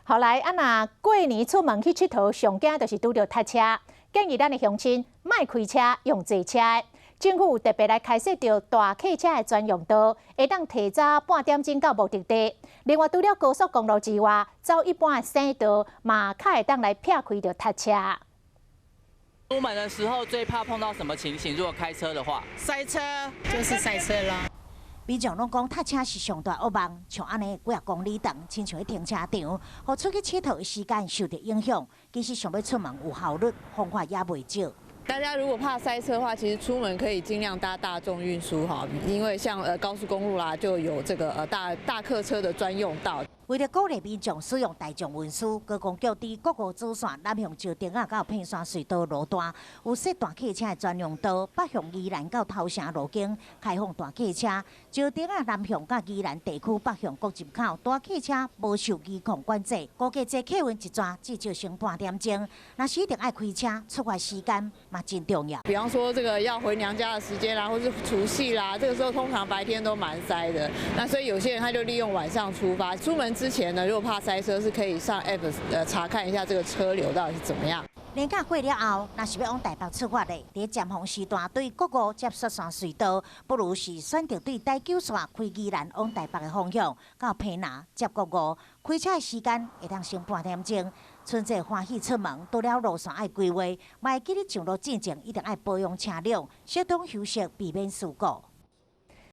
后来若过年出门去佚佗，上惊就是拄着塞车，建议咱的乡亲莫开车用坐车的。政府特别来开设着大客车的专用道，会当提早半点钟到目的地。另外，除了高速公路之外，走一般的省道嘛，较会当来避开着塞车。出门的时候最怕碰到什么情形？如果开车的话，塞车就是塞车啦。民众拢讲，塞车是上大恶梦，像安尼几啊公里长，亲像喺停车场，互出去佚佗的时间受到影响。其实想要出门有效率，方法也袂少。大家如果怕塞车的话，其实出门可以尽量搭大众运输哈，因为像高速公路啦，就有这个大客车的专用道。为了鼓励民众使用大众运输，高公局伫国五主线南向石碇到片山隧道路段有设大客车的专用道，北向宜兰到头城路径开放大客车。石碇南向到宜兰地区北向国入口大客车无受机控管制，估计这客运一转至少成半点钟。若是一定爱开车，出发时间嘛真重要。比方说这个要回娘家的时间啦，或是除夕啦，这个时候通常白天都蛮塞的。那所以有些人他就利用晚上出发，出门之前呢，如果怕塞车，是可以上 app 查看一下这个车流到底是怎么样。年假过了后，若是要往台北出发的，伫尖峰时段对国五接雪山隧道，不如是选择对台九线开宜兰往台北的方向，到平南接国五，开车的时间会当省半点钟。春节欢喜出门，除了路线爱规划，嘛会记得上路进前一定爱保养车辆，适当休息，避免事故。